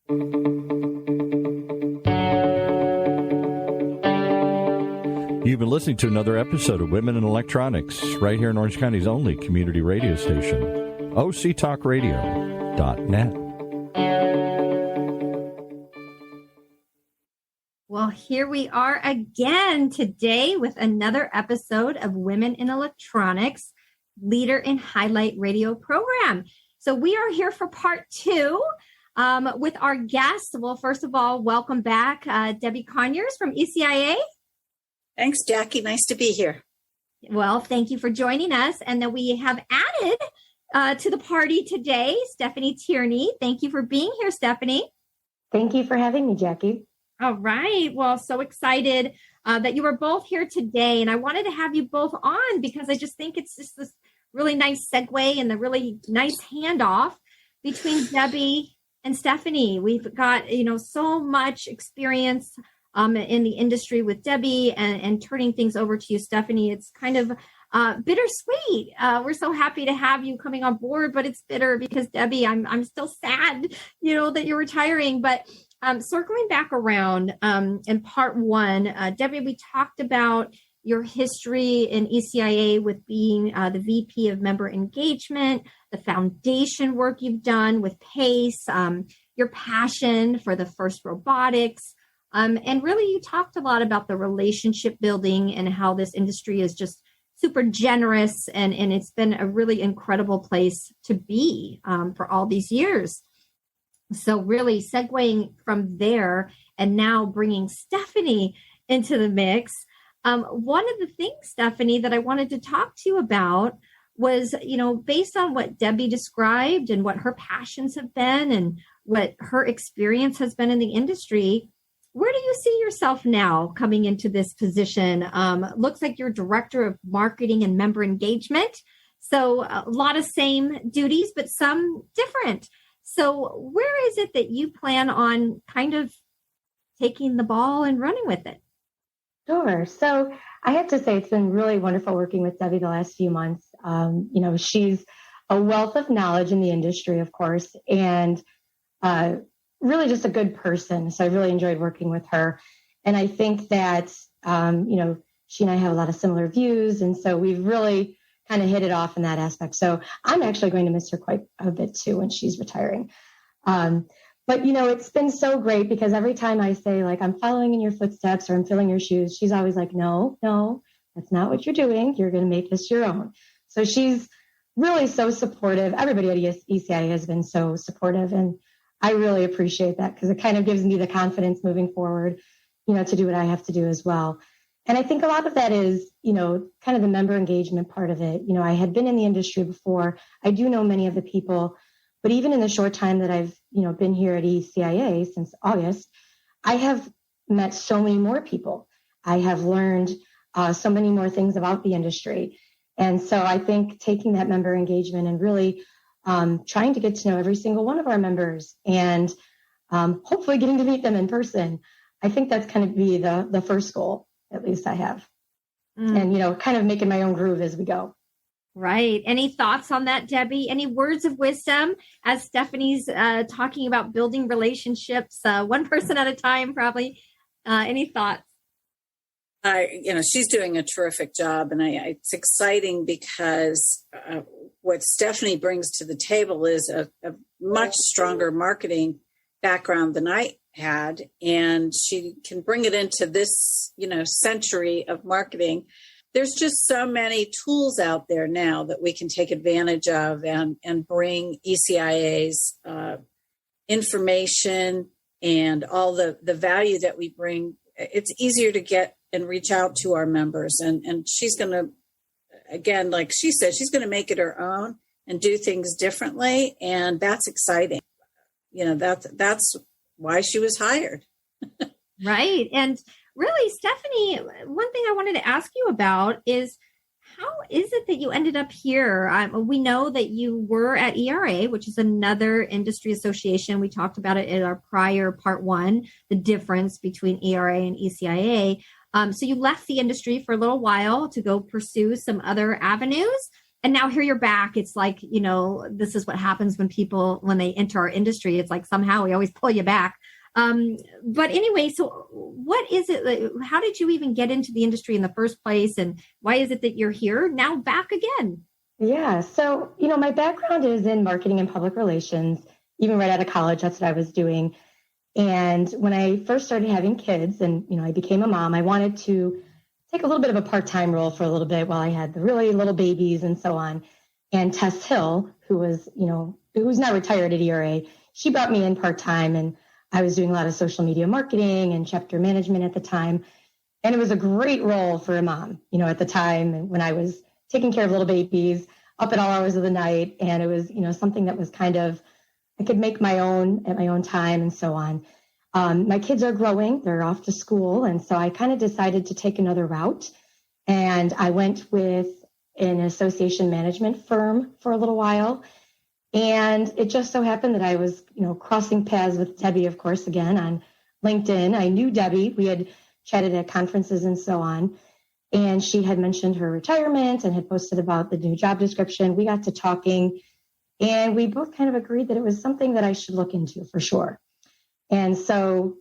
You've been listening to another episode of Women in Electronics, right here in Orange County's only community radio station, octalkradio.net. Well, here we are again today with another episode of Women in Electronics, Leader in Highlight Radio program. So we are here for part two with our guests. Well, first of all, welcome back, Debbie Conyers from ECIA. Thanks, Jackie. Nice to be here. Well, thank you for joining us. And then we have added to the party today, Stephanie Tierney. Thank you for being here, Stephanie. Thank you for having me, Jackie. All right. Well, so excited that you were both here today. And I wanted to have you both on because I just think it's just this really nice segue and the really nice handoff between Debbie and Stephanie. We've got, so much experience in the industry with Debbie and turning things over to you, Stephanie. It's kind of bittersweet. We're so happy to have you coming on board, but it's bitter because Debbie, I'm still sad, that you're retiring. But circling back around in part one, Debbie, we talked about your history in ECIA with being the VP of Member Engagement, the foundation work you've done with PACE, your passion for the FIRST Robotics. And really, you talked a lot about the relationship building and how this industry is just super generous. And it's been a really incredible place to be for all these years. So really segueing from there and now bringing Stephanie into the mix. One of the things, Stephanie, that I wanted to talk to you about was, based on what Debbie described and what her passions have been and what her experience has been in the industry. Where do you see yourself now coming into this position? Looks like you're Director of Marketing and Member Engagement. So a lot of same duties, but some different. So where is it that you plan on kind of taking the ball and running with it? Sure. So I have to say it's been really wonderful working with Debbie the last few months. She's a wealth of knowledge in the industry, of course, and really just a good person. So I really enjoyed working with her. And I think that, she and I have a lot of similar views. And so we've really kind of hit it off in that aspect. So I'm actually going to miss her quite a bit too when she's retiring. But, it's been so great because every time I say, like, I'm following in your footsteps or I'm filling your shoes, she's always like, no, that's not what you're doing. You're going to make this your own. So she's really so supportive. Everybody at ECI has been so supportive. And I really appreciate that because it kind of gives me the confidence moving forward, to do what I have to do as well. And I think a lot of that is, kind of the member engagement part of it. I had been in the industry before. I do know many of the people, but even in the short time that I've, been here at ECIA since August, I have met so many more people. I have learned so many more things about the industry. And so I think taking that member engagement and really trying to get to know every single one of our members and hopefully getting to meet them in person. I think that's kind of be the first goal, at least I have. And, kind of making my own groove as we go. Right. Any thoughts on that, Debbie? Any words of wisdom as Stephanie's talking about building relationships, one person at a time, probably? Any thoughts? She's doing a terrific job, and it's exciting because what Stephanie brings to the table is a much stronger marketing background than I had, and she can bring it into this, century of marketing. There's just so many tools out there now that we can take advantage of and bring ECIA's information and all the value that we bring. It's easier to get and reach out to our members. And she's going to, again, like she said, she's going to make it her own and do things differently. And that's exciting. That's why she was hired. Right. And really, Stephanie, one thing I wanted to ask you about is how is it that you ended up here? We know that you were at ERA, which is another industry association. We talked about it in our prior part one, the difference between ERA and ECIA. So you left the industry for a little while to go pursue some other avenues. And now here you're back. It's like, this is what happens when they enter our industry. It's like somehow we always pull you back. But anyway, so what is it? How did you even get into the industry in the first place? And why is it that you're here now back again? Yeah. So, my background is in marketing and public relations. Even right out of college, that's what I was doing. And when I first started having kids and, I became a mom, I wanted to take a little bit of a part-time role for a little bit while I had the really little babies and so on. And Tess Hill, who's now retired at ERA, she brought me in part-time, and I was doing a lot of social media marketing and chapter management at the time. And it was a great role for a mom, at the time when I was taking care of little babies up at all hours of the night. And it was, something that was kind of, I could make my own at my own time and so on. My kids are growing, they're off to school. And so I kind of decided to take another route. And I went with an association management firm for a little while. And it just so happened that I was, crossing paths with Debbie, of course, again on LinkedIn. I knew Debbie. We had chatted at conferences and so on. And she had mentioned her retirement and had posted about the new job description. We got to talking, and we both kind of agreed that it was something that I should look into for sure. And so,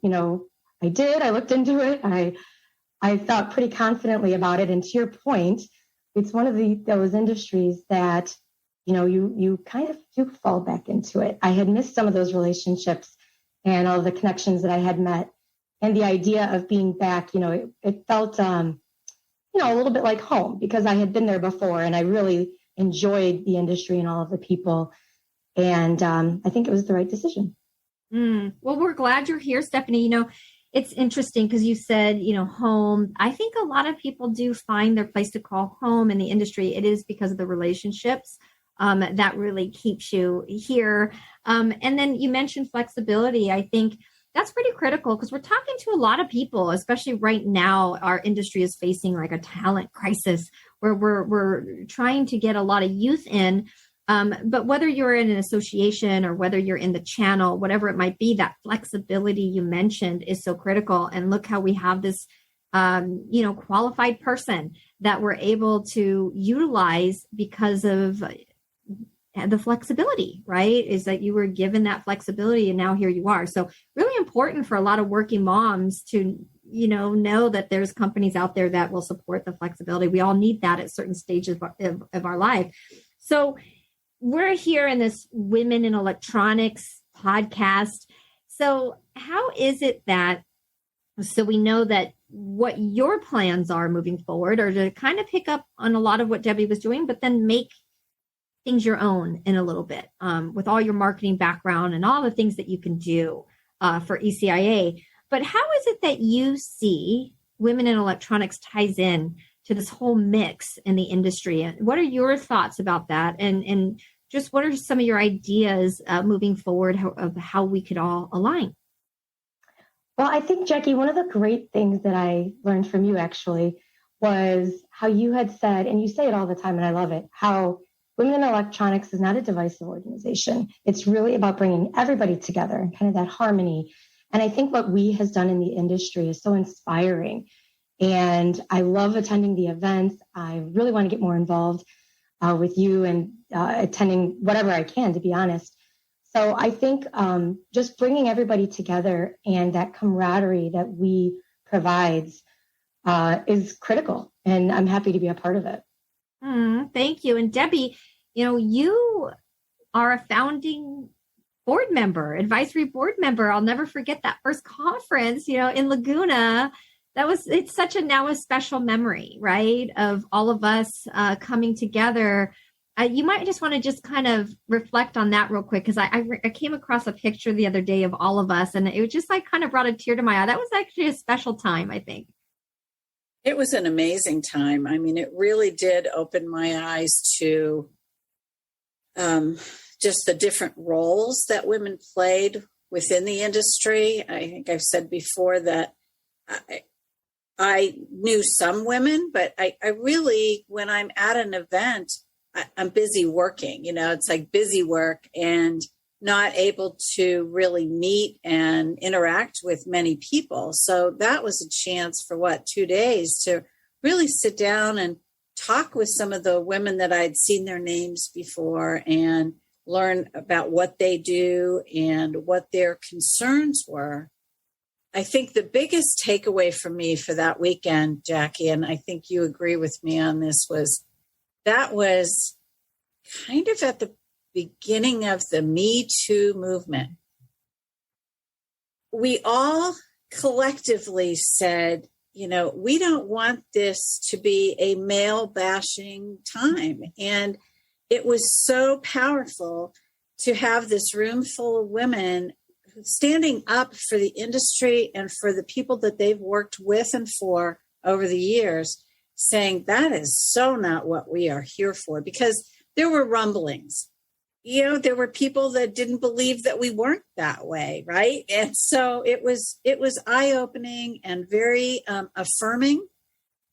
I did. I looked into it. I thought pretty confidently about it. And to your point, it's one of those industries that, you kind of do fall back into it. I had missed some of those relationships and all the connections that I had met. And the idea of being back, it felt, a little bit like home because I had been there before and I really enjoyed the industry and all of the people. And I think it was the right decision. Well, we're glad you're here, Stephanie. It's interesting because you said, home. I think a lot of people do find their place to call home in the industry. It is because of the relationships that really keeps you here. And then you mentioned flexibility. I think that's pretty critical because we're talking to a lot of people, especially right now. Our industry is facing like a talent crisis where we're trying to get a lot of youth in. But whether you're in an association or whether you're in the channel, whatever it might be, that flexibility you mentioned is so critical. And look how we have this, qualified person that we're able to utilize because of the flexibility, right? Is that you were given that flexibility and now here you are. So really important for a lot of working moms to, know that there's companies out there that will support the flexibility. We all need that at certain stages of our life. So we're here in this Women in Electronics podcast. So how is it so we know that what your plans are moving forward are to kind of pick up on a lot of what Debbie was doing, but then make things your own in a little bit with all your marketing background and all the things that you can do for ECIA. But how is it that you see Women in Electronics ties in to this whole mix in the industry? And what are your thoughts about that? And just what are some of your ideas moving forward of how we could all align? Well, I think, Jackie, one of the great things that I learned from you actually was how you had said, and you say it all the time, and I love it, how Women in Electronics is not a divisive organization. It's really about bringing everybody together and kind of that harmony. And I think what we has done in the industry is so inspiring. And I love attending the events. I really want to get more involved with you and attending whatever I can, to be honest. So I think just bringing everybody together and that camaraderie that we provides is critical. And I'm happy to be a part of it. Thank you. And Debbie, you are a founding board member, advisory board member. I'll never forget that first conference, in Laguna. It's such a special memory, right? Of all of us coming together. You might just want to just kind of reflect on that real quick, because I came across a picture the other day of all of us, and it was just kind of brought a tear to my eye. That was actually a special time, I think. It was an amazing time. I mean, it really did open my eyes to just the different roles that women played within the industry. I think I've said before that I knew some women, but I really, when I'm at an event, I'm busy working. It's like busy work and not able to really meet and interact with many people. So that was a chance for 2 days to really sit down and talk with some of the women that I'd seen their names before and learn about what they do and what their concerns were. I think the biggest takeaway for me for that weekend, Jackie, and I think you agree with me on this, was that was kind of at the beginning of the Me Too movement. We all collectively said, we don't want this to be a male bashing time. And it was so powerful to have this room full of women standing up for the industry and for the people that they've worked with and for over the years, saying that is so not what we are here for. Because there were rumblings. There were people that didn't believe that we weren't that way, right? And so it was eye-opening and very affirming,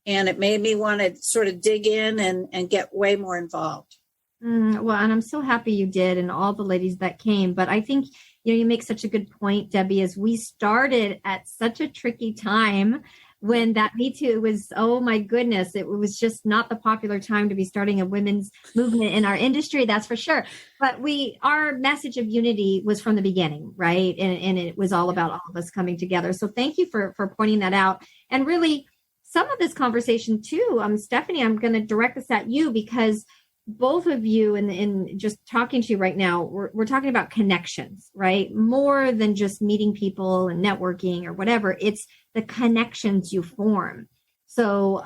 and it made me want to sort of dig in and get way more involved. Well, and I'm so happy you did, and all the ladies that came. But I think, you make such a good point, Debbie, as we started at such a tricky time when that Me Too was, oh my goodness, it was just not the popular time to be starting a women's movement in our industry, that's for sure. But our message of unity was from the beginning, right? And it was all about all of us coming together. So thank you for pointing that out. And really, some of this conversation too, Stephanie, I'm going to direct this at you, because both of you, and just talking to you right now, we're talking about connections, right? More than just meeting people and networking or whatever. It's the connections you form. So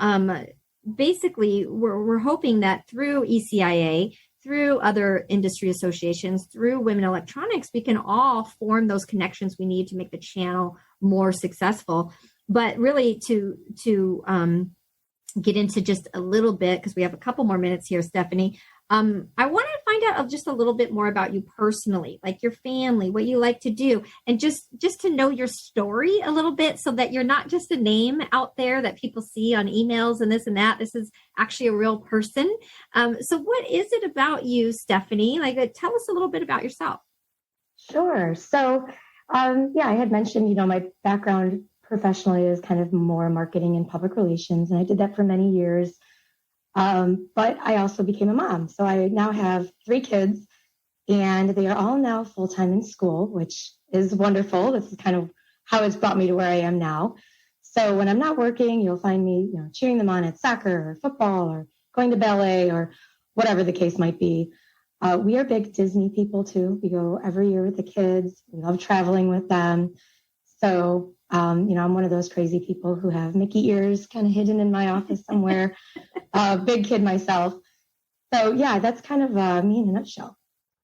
basically, we're hoping that through ECIA, through other industry associations, through Women in Electronics, we can all form those connections we need to make the channel more successful. But really, to get into just a little bit, because we have a couple more minutes here, Stephanie. I want to find out just a little bit more about you personally, like your family, what you like to do, and just to know your story a little bit, so that you're not just a name out there that people see on emails and this and that. This is actually a real person. So what is it about you, Stephanie? Tell us a little bit about yourself. Sure. So, I had mentioned, my background professionally is kind of more marketing and public relations, and I did that for many years. But I also became a mom. So I now have 3 kids, and they are all now full-time in school, which is wonderful. This is kind of how it's brought me to where I am now. So when I'm not working, you'll find me, cheering them on at soccer or football or going to ballet or whatever the case might be. We are big Disney people too. We go every year with the kids. We love traveling with them. So, I'm one of those crazy people who have Mickey ears kind of hidden in my office somewhere. Big kid myself. So, that's kind of me in a nutshell.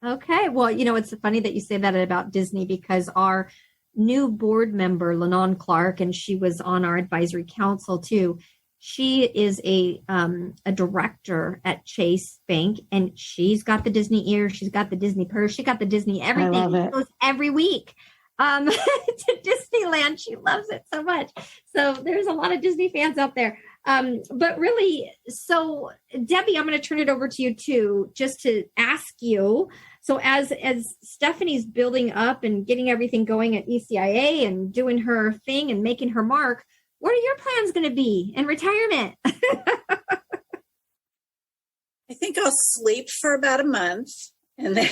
Okay. Well, it's funny that you say that about Disney, because our new board member, Lennon Clark, and she was on our advisory council too. She is a director at Chase Bank, and she's got the Disney ear. She's got the Disney purse. She got the Disney everything. I love it. She goes every week to Disneyland. She loves it so much. So there's a lot of Disney fans out there. But really, so Debbie, I'm going to turn it over to you too, just to ask you. So as Stephanie's building up and getting everything going at ECIA and doing her thing and making her mark, what are your plans going to be in retirement? I think I'll sleep for about a month, and then,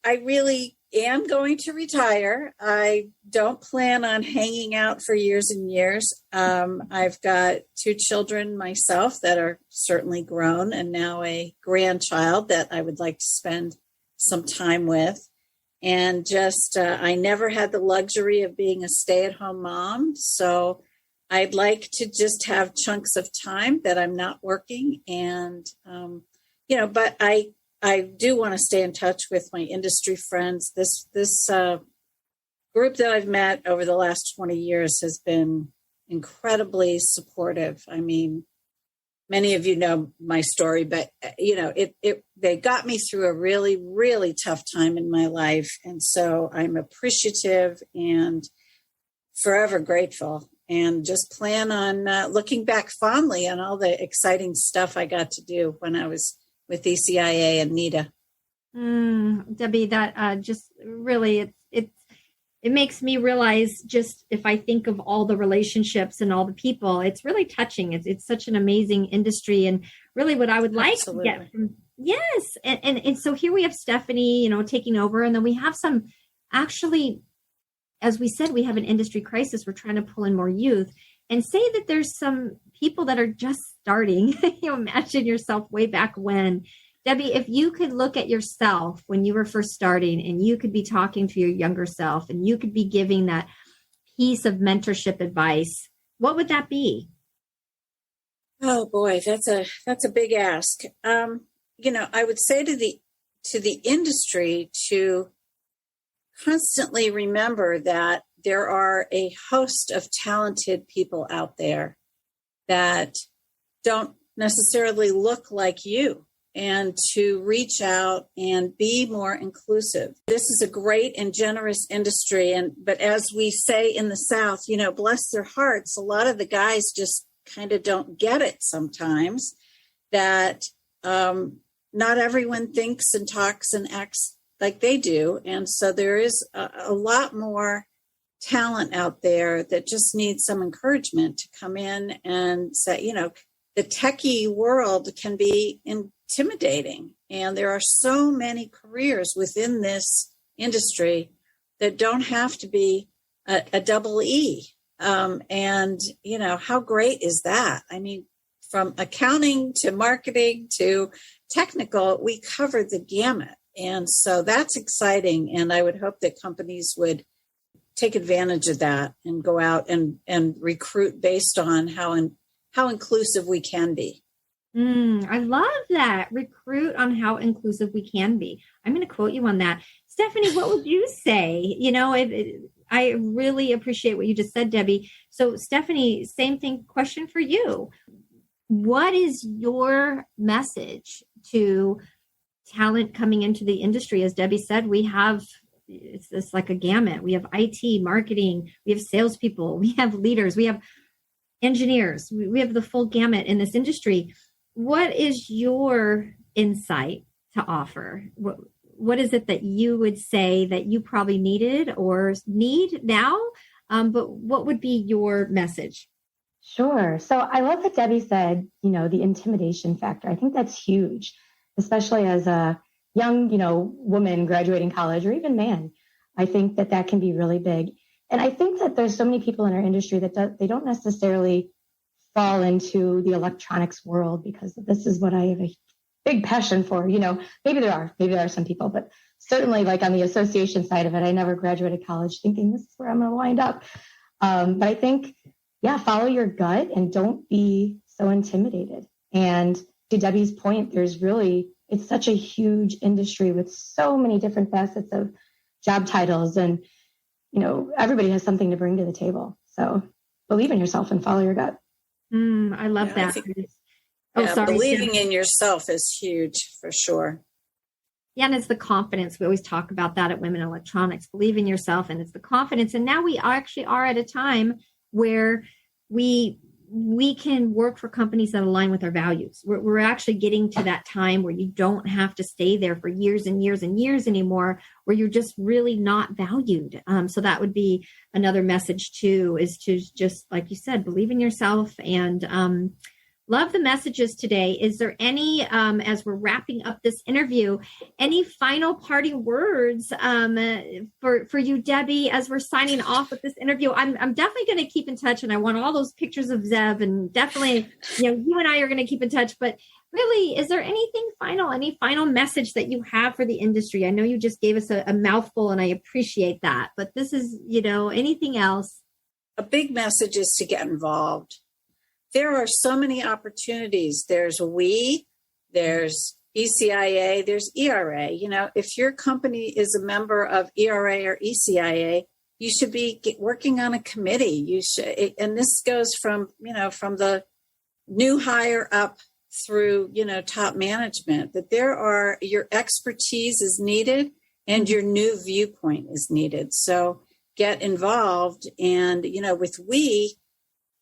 I really am going to retire. I don't plan on hanging out for years and years. I've got 2 children myself that are certainly grown, and now a grandchild that I would like to spend some time with. And just, I never had the luxury of being a stay-at-home mom. So I'd like to just have chunks of time that I'm not working. And, but I do want to stay in touch with my industry friends. This group that I've met over the last 20 years has been incredibly supportive. I mean, many of you know my story, but they got me through a really, really tough time in my life. And so I'm appreciative and forever grateful, and just plan on looking back fondly on all the exciting stuff I got to do when I was with ECIA and NITA. Debbie, that just really, it makes me realize, just if I think of all the relationships and all the people, it's really touching. It's such an amazing industry, and really what I would like Absolutely. to get from, yes. And so here we have Stephanie, taking over, and then we have some, actually, as we said, we have an industry crisis. We're trying to pull in more youth, and say that there's some people that are just starting. Imagine yourself way back when. Debbie, if you could look at yourself when you were first starting, and you could be talking to your younger self, and you could be giving that piece of mentorship advice, what would that be? Oh boy, that's a big ask. I would say to the industry to constantly remember that there are a host of talented people out there that don't necessarily look like you, and to reach out and be more inclusive. This is a great and generous industry. But as we say in the South, bless their hearts, a lot of the guys just kind of don't get it sometimes, that not everyone thinks and talks and acts like they do. And so there is a lot more talent out there that just needs some encouragement to come in and say, the techie world can be intimidating. And there are so many careers within this industry that don't have to be a double E. And how great is that? I mean, from accounting to marketing to technical, we cover the gamut. And so that's exciting. And I would hope that companies would take advantage of that and go out and recruit based on how inclusive we can be. I love that. Recruit on how inclusive we can be. I'm going to quote you on that. Stephanie, what would you say? I really appreciate what you just said, Debbie. So Stephanie, same thing, question for you. What is your message to talent coming into the industry? As Debbie said, it's like a gamut. We have IT, marketing, we have salespeople, we have leaders, we have engineers, we have the full gamut in this industry. What is your insight to offer? What is it that you would say that you probably needed or need now? But what would be your message? Sure. So I love that Debbie said, the intimidation factor. I think that's huge, especially as a young, woman graduating college, or even man. I think that can be really big. And I think that there's so many people in our industry that they don't necessarily fall into the electronics world because this is what I have a big passion for. Maybe there are some people, but certainly like on the association side of it, I never graduated college thinking this is where I'm going to wind up. But I think, follow your gut and don't be so intimidated. And to Debbie's point, it's such a huge industry with so many different facets of job titles, and everybody has something to bring to the table. So believe in yourself and follow your gut. I love that. Sorry. Believing in yourself is huge for sure. Yeah, and it's the confidence. We always talk about that at Women in Electronics. Believe in yourself, and it's the confidence. And now we actually are at a time where we can work for companies that align with our values. We're actually getting to that time where you don't have to stay there for years and years and years anymore, where you're just really not valued. So that would be another message too, is to just, like you said, believe in yourself. And love the messages today. Is there any, as we're wrapping up this interview, any final parting words for you, Debbie, as we're signing off with this interview? I'm definitely going to keep in touch, and I want all those pictures of Zev, and definitely, you and I are going to keep in touch. But really, is there any final message that you have for the industry? I know you just gave us a mouthful, and I appreciate that. But this is, anything else? A big message is to get involved. There are so many opportunities. There's there's ECIA, there's ERA. If your company is a member of ERA or ECIA, you should be working on a committee. You should, and this goes from the new hire up through, top management, that your expertise is needed and your new viewpoint is needed. So get involved. And,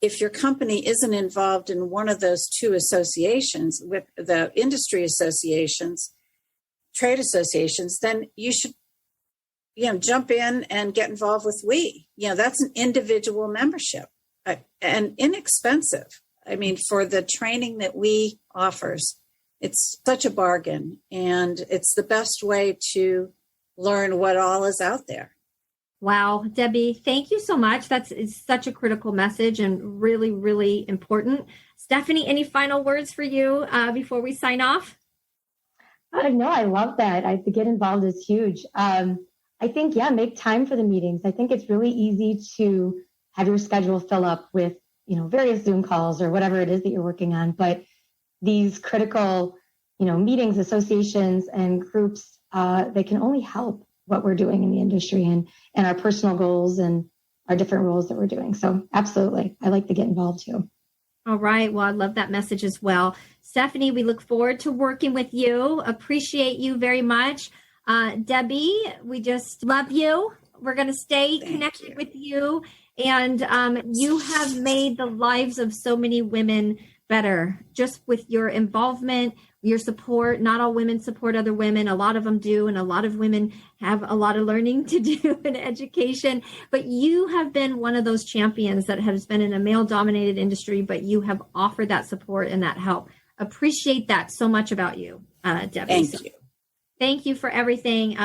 if your company isn't involved in one of those two associations, with the industry associations, trade associations, then you should jump in and get involved with We. That's an individual membership and inexpensive. I mean, for the training that We offers, it's such a bargain, and it's the best way to learn what all is out there. Wow, Debbie, thank you so much. It's such a critical message and really, really important. Stephanie, any final words for you before we sign off? No, I love that. To get involved is huge. I think, make time for the meetings. I think it's really easy to have your schedule fill up with, various Zoom calls or whatever it is that you're working on. But these critical, meetings, associations, and groups, they can only help what we're doing in the industry and our personal goals and our different roles that we're doing. So absolutely. I like to get involved too. All right. Well, I love that message as well. Stephanie, we look forward to working with you. Appreciate you very much. Debbie, we just love you. We're going to stay connected with you. And you have made the lives of so many women better just with your involvement, your support. Not all women support other women. A lot of them do. And a lot of women have a lot of learning to do in education. But you have been one of those champions that has been in a male-dominated industry, but you have offered that support and that help. Appreciate that so much about you, Debbie. Thank you. Thank you for everything.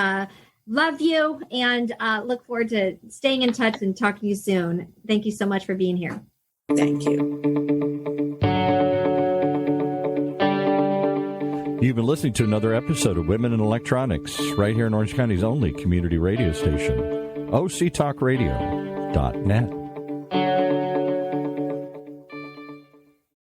Love you, and look forward to staying in touch and talking to you soon. Thank you so much for being here. Thank you. You've been listening to another episode of Women in Electronics, right here in Orange County's only community radio station, octalkradio.net.